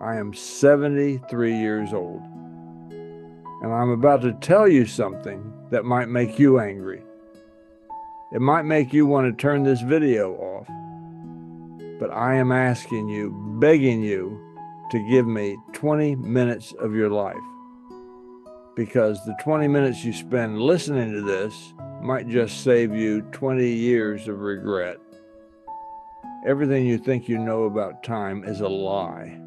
I am 73 years old, and I'm about to tell you something that might make you angry. It might make you want to turn this video off, but I am asking you, begging you, to give me 20 minutes of your life, because the 20 minutes you spend listening to this might just save you 20 years of regret. Everything you think you know about time is a lie.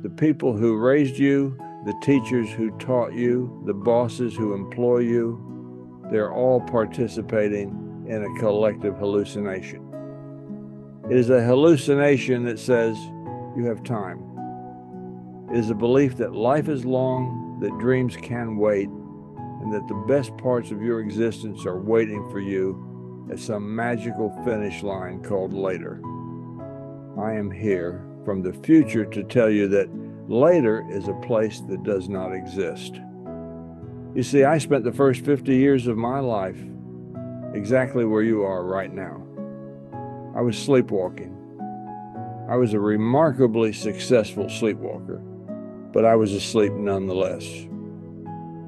The people who raised you, the teachers who taught you, the bosses who employ you, they're all participating in a collective hallucination. It is a hallucination that says you have time. It is a belief that life is long, that dreams can wait, and that the best parts of your existence are waiting for you at some magical finish line called later. I am here from the future to tell you that later is a place that does not exist. You see, I spent the first 50 years of my life exactly where you are right now. I was sleepwalking. I was a remarkably successful sleepwalker, but I was asleep nonetheless.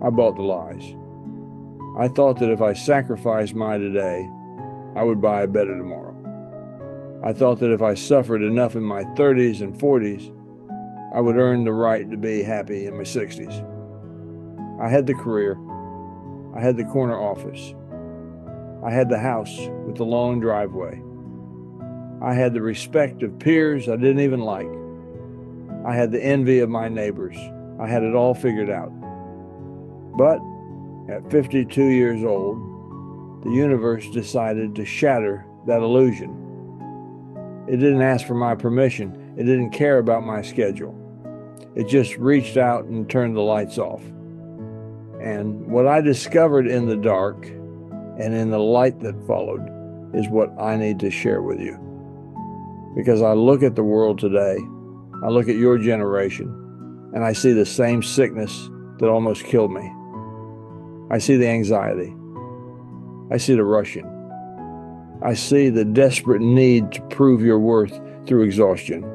I bought the lies. I thought that if I sacrificed my today, I would buy a better tomorrow. I thought that if I suffered enough in my 30s and 40s, I would earn the right to be happy in my 60s. I had the career. I had the corner office. I had the house with the long driveway. I had the respect of peers I didn't even like. I had the envy of my neighbors. I had it all figured out. But at 52 years old, the universe decided to shatter that illusion. It didn't ask for my permission. It didn't care about my schedule. It just reached out and turned the lights off. And what I discovered in the dark and in the light that followed is what I need to share with you. Because I look at the world today, I look at your generation, and I see the same sickness that almost killed me. I see the anxiety. I see the rushing. I see the desperate need to prove your worth through exhaustion.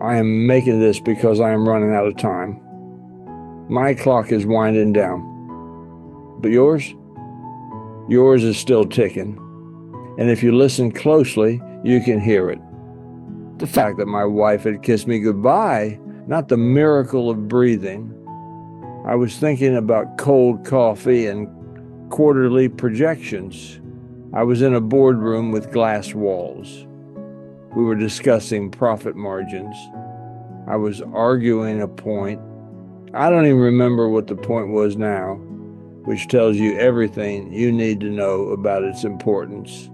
I am making this because I am running out of time. My clock is winding down. But yours? Yours is still ticking. And if you listen closely, you can hear it. The fact that my wife had kissed me goodbye, not the miracle of breathing. I was thinking about cold coffee and quarterly projections. I was in a boardroom with glass walls. We were discussing profit margins. I was arguing a point. I don't even remember what the point was now, which tells you everything you need to know about its importance.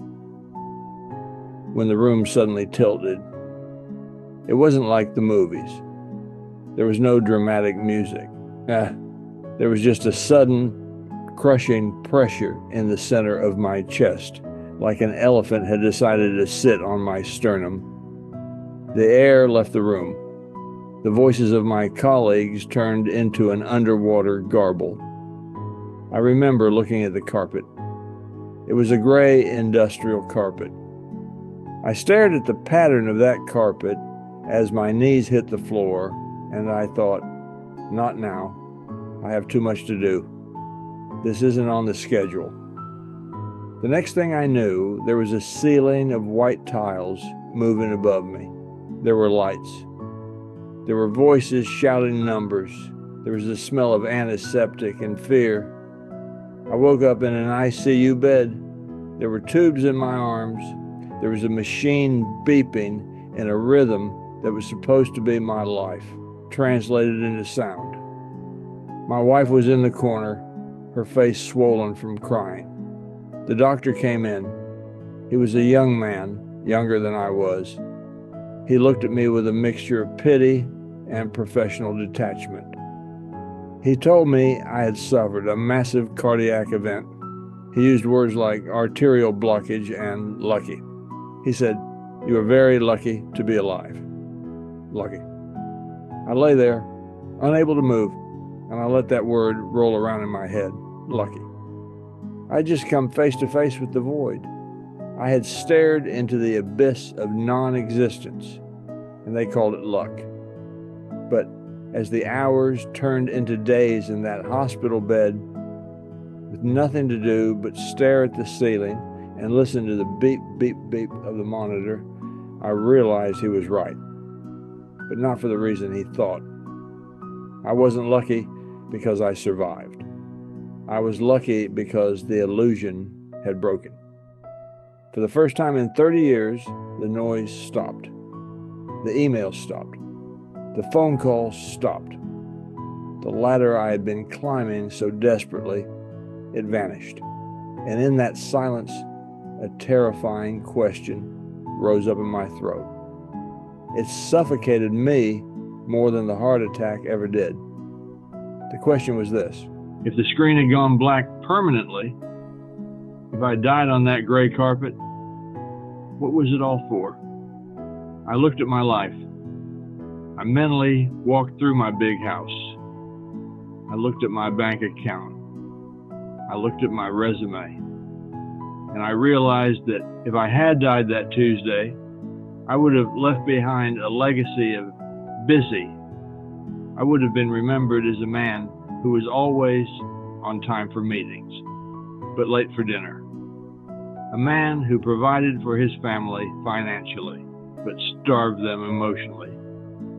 When the room suddenly tilted, it wasn't like the movies. There was no dramatic music. There was just a sudden, crushing pressure in the center of my chest, like an elephant had decided to sit on my sternum. The air left the room. The voices of my colleagues turned into an underwater garble. I remember looking at the carpet. It was a gray industrial carpet. I stared at the pattern of that carpet as my knees hit the floor, and I thought, not now. I have too much to do. This isn't on the schedule. The next thing I knew, there was a ceiling of white tiles moving above me. There were lights. There were voices shouting numbers. There was the smell of antiseptic and fear. I woke up in an ICU bed. There were tubes in my arms. There was a machine beeping in a rhythm that was supposed to be my life, translated into sound. My wife was in the corner, her face swollen from crying. The doctor came in. He was a young man, younger than I was. He looked at me with a mixture of pity and professional detachment. He told me I had suffered a massive cardiac event. He used words like arterial blockage and lucky. He said, "You are very lucky to be alive." Lucky. I lay there, unable to move, and I let that word roll around in my head. Lucky. I'd just come face to face with the void. I had stared into the abyss of non-existence, and they called it luck. But as the hours turned into days in that hospital bed, with nothing to do but stare at the ceiling and listen to the beep, beep, beep of the monitor, I realized he was right, but not for the reason he thought. I wasn't lucky because I survived. I was lucky because the illusion had broken. For the first time in 30 years, the noise stopped. The emails stopped. The phone calls stopped. The ladder I had been climbing so desperately, it vanished. And in that silence, a terrifying question rose up in my throat. It suffocated me more than the heart attack ever did. The question was this: if the screen had gone black permanently, if I died on that gray carpet, what was it all for? I looked at my life. I mentally walked through my big house. I looked at my bank account. I looked at my resume. And I realized that if I had died that Tuesday, I would have left behind a legacy of busy. I would have been remembered as a man who was always on time for meetings, but late for dinner. A man who provided for his family financially, but starved them emotionally.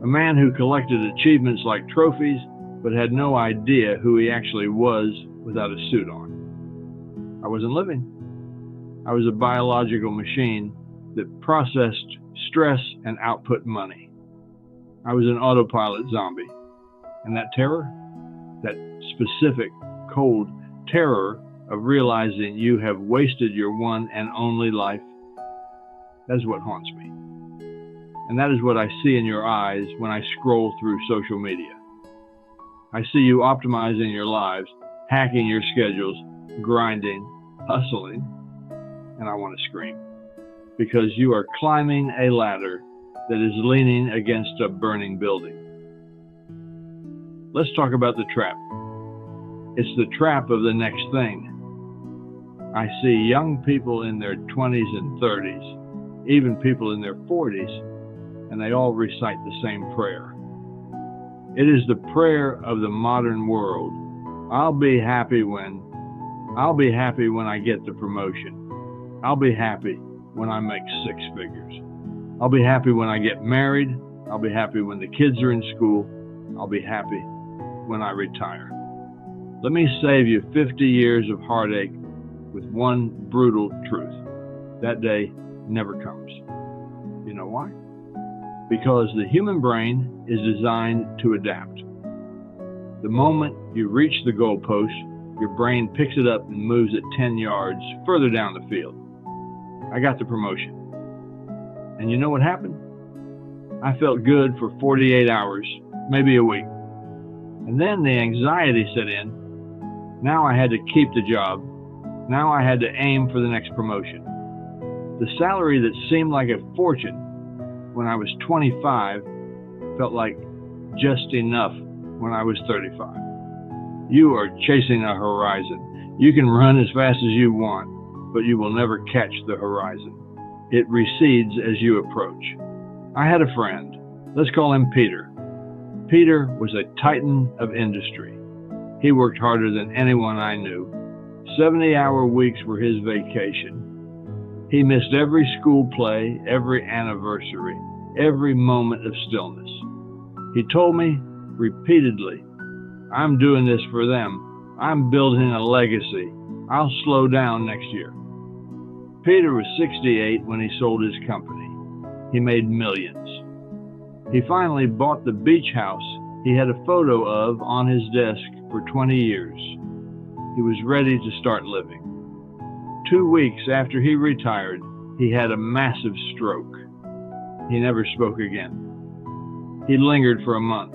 A man who collected achievements like trophies, but had no idea who he actually was without a suit on. I wasn't living. I was a biological machine that processed stress and output money. I was an autopilot zombie. And that terror, that specific, cold terror of realizing you have wasted your one and only life, that is what haunts me. And that is what I see in your eyes when I scroll through social media. I see you optimizing your lives, hacking your schedules, grinding, hustling, and I want to scream. Because you are climbing a ladder that is leaning against a burning building. Let's talk about the trap. It's the trap of the next thing. I see young people in their 20s and 30s, even people in their 40s, and they all recite the same prayer. It is the prayer of the modern world. I'll be happy when I get the promotion. I'll be happy when I make 6 figures. I'll be happy when I get married. I'll be happy when the kids are in school. I'll be happy when I retire. Let me save you 50 years of heartache with one brutal truth. That day never comes. You know why? Because the human brain is designed to adapt. The moment you reach the goalpost, your brain picks it up and moves it 10 yards further down the field. I got the promotion. And you know what happened? I felt good for 48 hours, maybe a week. And then the anxiety set in. Now I had to keep the job. Now I had to aim for the next promotion. The salary that seemed like a fortune when I was 25 felt like just enough when I was 35. You are chasing a horizon. You can run as fast as you want, but you will never catch the horizon. It recedes as you approach. I had a friend. Let's call him Peter. Peter was a titan of industry. He worked harder than anyone I knew. 70-hour weeks were his vacation. He missed every school play, every anniversary, every moment of stillness. He told me repeatedly, I'm doing this for them. I'm building a legacy. I'll slow down next year. Peter was 68 when he sold his company. He made millions. He finally bought the beach house he had a photo of on his desk for 20 years. He was ready to start living. 2 weeks after he retired, he had a massive stroke. He never spoke again. He lingered for a month,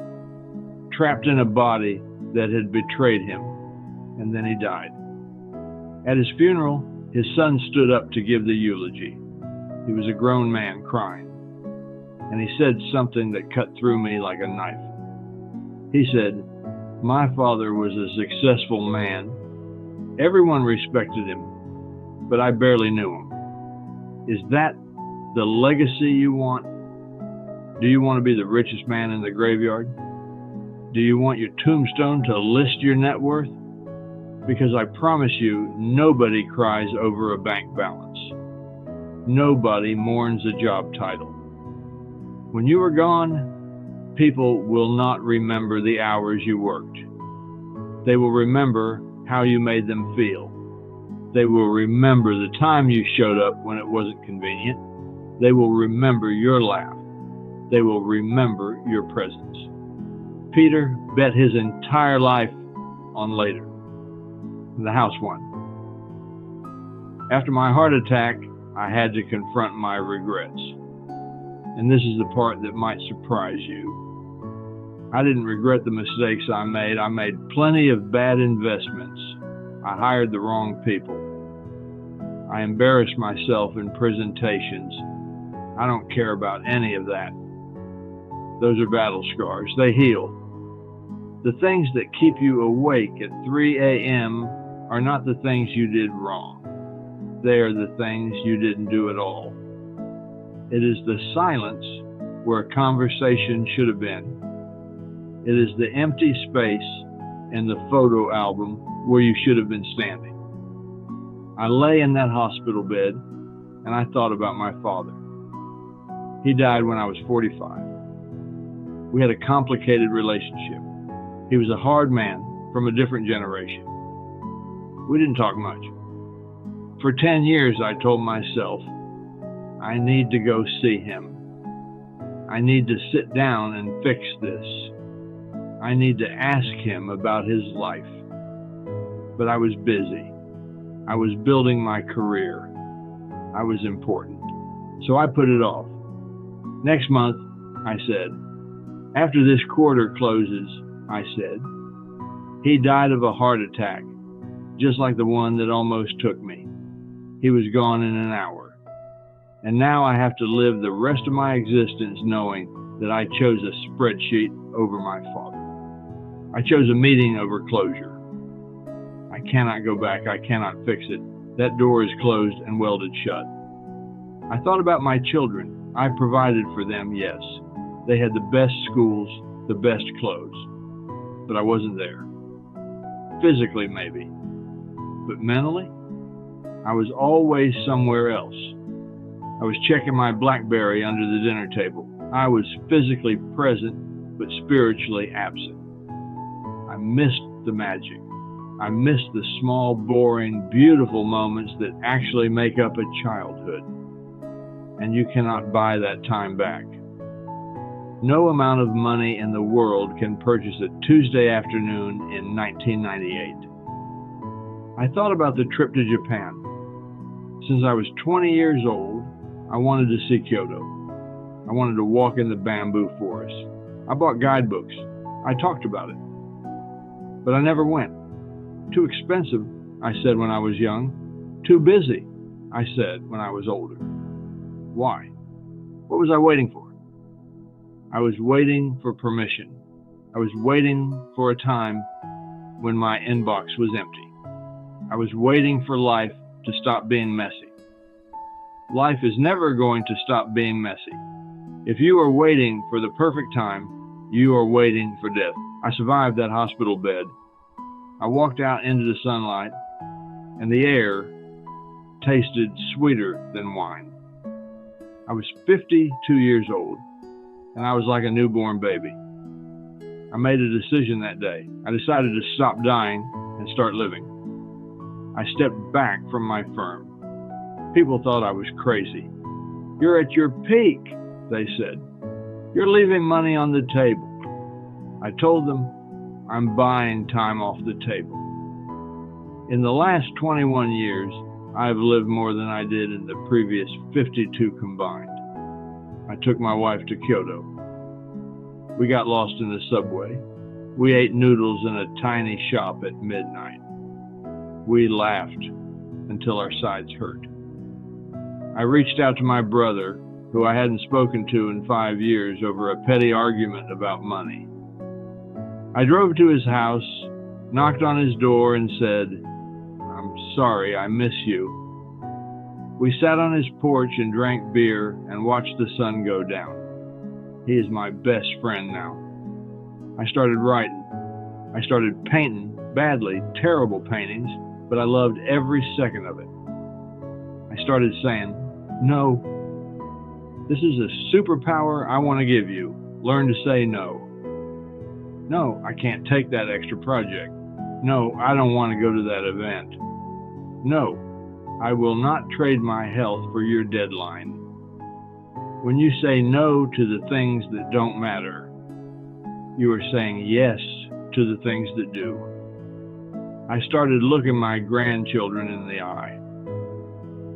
trapped in a body that had betrayed him, and then he died. At his funeral, his son stood up to give the eulogy. He was a grown man crying, and he said something that cut through me like a knife. He said, "My father was a successful man. Everyone respected him, but I barely knew him. Is that the legacy you want?" Do you want to be the richest man in the graveyard? Do you want your tombstone to list your net worth? Because I promise you, nobody cries over a bank balance. Nobody mourns a job title. When you are gone, people will not remember the hours you worked. They will remember how you made them feel. They will remember the time you showed up when it wasn't convenient. They will remember your laugh. They will remember your presence. Peter bet his entire life on later. The house won. After my heart attack, I had to confront my regrets. And this is the part that might surprise you. I didn't regret the mistakes I made. I made plenty of bad investments. I hired the wrong people. I embarrassed myself in presentations. I don't care about any of that. Those are battle scars. They heal. The things that keep you awake at 3 a.m. are not the things you did wrong. They are the things you didn't do at all. It is the silence where a conversation should have been. It is the empty space in the photo album where you should have been standing. I lay in that hospital bed and I thought about my father. He died when I was 45. We had a complicated relationship. He was a hard man from a different generation. We didn't talk much. For 10 years, I told myself, I need to go see him. I need to sit down and fix this. I need to ask him about his life. But I was busy. I was building my career. I was important. So I put it off. Next month, I said, after this quarter closes, I said, he died of a heart attack, just like the one that almost took me. He was gone in an hour. And now I have to live the rest of my existence knowing that I chose a spreadsheet over my father. I chose a meeting over closure. I cannot go back. I cannot fix it. That door is closed and welded shut. I thought about my children. I provided for them, yes. They had the best schools, the best clothes. But I wasn't there. Physically, maybe. But mentally, I was always somewhere else. I was checking my BlackBerry under the dinner table. I was physically present, but spiritually absent. I missed the magic. I missed the small, boring, beautiful moments that actually make up a childhood. And you cannot buy that time back. No amount of money in the world can purchase a Tuesday afternoon in 1998. I thought about the trip to Japan. Since I was 20 years old, I wanted to see Kyoto. I wanted to walk in the bamboo forest. I bought guidebooks. I talked about it. But I never went. Too expensive, I said when I was young. Too busy, I said when I was older. Why? What was I waiting for? I was waiting for permission. I was waiting for a time when my inbox was empty. I was waiting for life to stop being messy. Life is never going to stop being messy. If you are waiting for the perfect time, you are waiting for death. I survived that hospital bed. I walked out into the sunlight, and the air tasted sweeter than wine. I was 52 years old, and I was like a newborn baby. I made a decision that day. I decided to stop dying and start living. I stepped back from my firm. People thought I was crazy. You're at your peak, they said. You're leaving money on the table. I told them, I'm buying time off the table. In the last 21 years, I've lived more than I did in the previous 52 combined. I took my wife to Kyoto. We got lost in the subway. We ate noodles in a tiny shop at midnight. We laughed until our sides hurt. I reached out to my brother, who I hadn't spoken to in 5 years over a petty argument about money. I drove to his house, knocked on his door, and said, I'm sorry, I miss you. We sat on his porch and drank beer and watched the sun go down. He is my best friend now. I started writing. I started painting badly, terrible paintings, but I loved every second of it. I started saying, no, this is a superpower I want to give you. Learn to say no. No, I can't take that extra project. No, I don't want to go to that event. No, I will not trade my health for your deadline. When you say no to the things that don't matter, you are saying yes to the things that do. I started looking my grandchildren in the eye.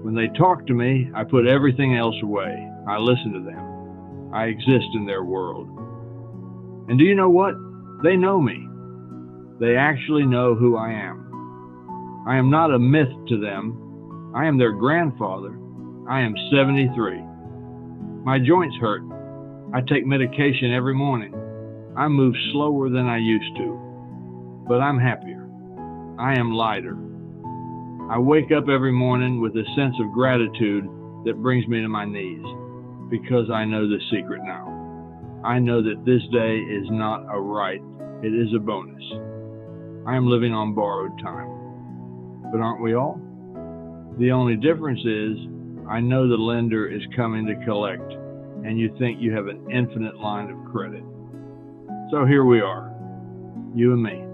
When they talk to me, I put everything else away. I listen to them. I exist in their world. And do you know what? They know me. They actually know who I am. I am not a myth to them. I am their grandfather. I am 73. My joints hurt. I take medication every morning. I move slower than I used to, but I'm happier. I am lighter. I wake up every morning with a sense of gratitude that brings me to my knees, because I know the secret now. I know that this day is not a right, it is a bonus. I am living on borrowed time. But aren't we all? The only difference is, I know the lender is coming to collect, and you think you have an infinite line of credit. So here we are, you and me.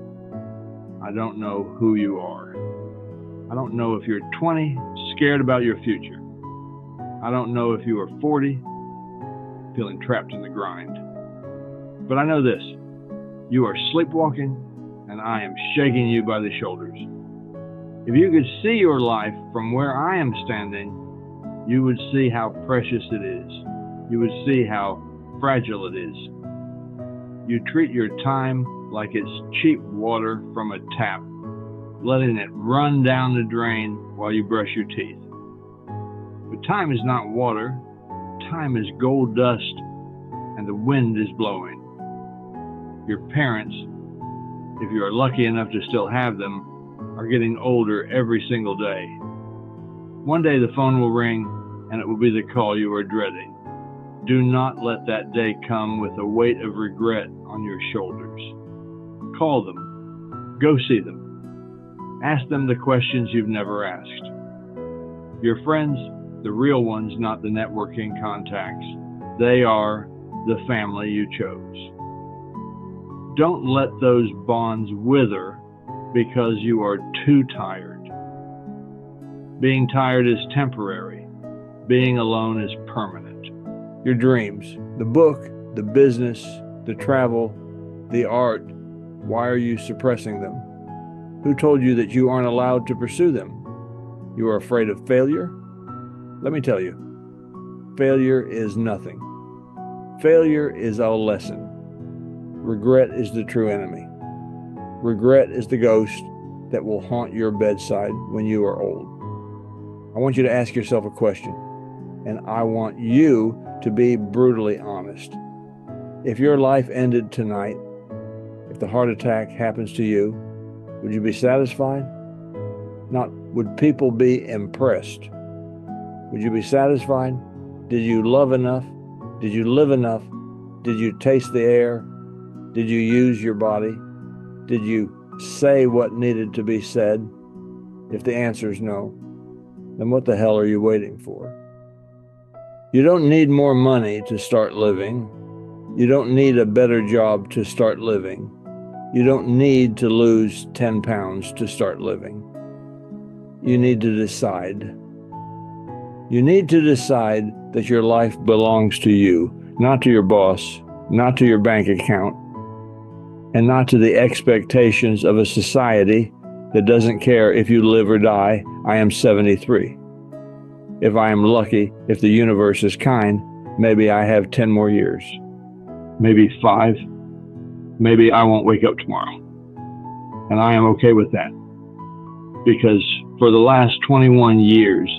I don't know who you are. I don't know if you're 20, scared about your future. I don't know if you are 40, feeling trapped in the grind. But I know this, you are sleepwalking, and I am shaking you by the shoulders. If you could see your life from where I am standing, you would see how precious it is. You would see how fragile it is. You treat your time like it's cheap water from a tap, letting it run down the drain while you brush your teeth. But time is not water. Time is gold dust, and the wind is blowing. Your parents, if you are lucky enough to still have them, are getting older every single day. One day the phone will ring, and it will be the call you are dreading. Do not let that day come with a weight of regret on your shoulders. Call them. Go see them. Ask them the questions you've never asked. Your friends, the real ones, not the networking contacts, they are the family you chose. Don't let those bonds wither because you are too tired. Being tired is temporary. Being alone is permanent. Your dreams, the book, the business, the travel, the art, why are you suppressing them? Who told you that you aren't allowed to pursue them? You are afraid of failure? Let me tell you, failure is nothing. Failure is a lesson. Regret is the true enemy. Regret is the ghost that will haunt your bedside when you are old. I want you to ask yourself a question, and I want you to be brutally honest. If your life ended tonight, if the heart attack happens to you, would you be satisfied? Not would people be impressed? Would you be satisfied? Did you love enough? Did you live enough? Did you taste the air? Did you use your body? Did you say what needed to be said? If the answer is no, then what the hell are you waiting for? You don't need more money to start living. You don't need a better job to start living. You don't need to lose 10 pounds to start living. You need to decide. You need to decide that your life belongs to you, not to your boss, not to your bank account, and not to the expectations of a society that doesn't care if you live or die. I am 73. If I am lucky, if the universe is kind, maybe I have 10 more years. Maybe 5. Maybe I won't wake up tomorrow. And I am okay with that. Because for the last 21 years,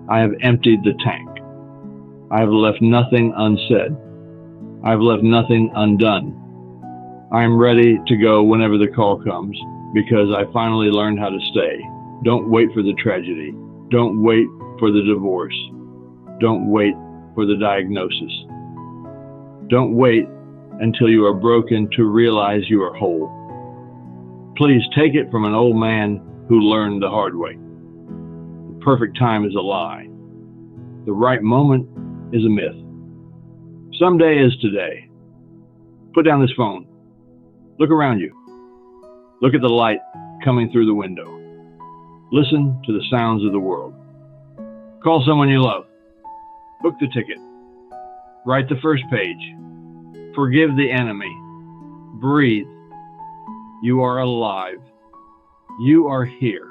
I have emptied the tank. I have left nothing unsaid. I have left nothing undone. I am ready to go whenever the call comes because I finally learned how to stay. Don't wait for the tragedy. Don't wait for the divorce. Don't wait for the diagnosis. Don't wait until you are broken to realize you are whole. Please take it from an old man who learned the hard way. The perfect time is a lie. The right moment is a myth. Someday is today. Put down this phone. Look around you. Look at the light coming through the window. Listen to the sounds of the world. Call someone you love. Book the ticket. Write the first page. Forgive the enemy. Breathe. You are alive. You are here.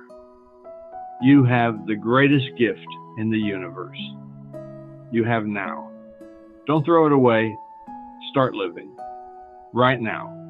You have the greatest gift in the universe. You have now. Don't throw it away. Start living right now.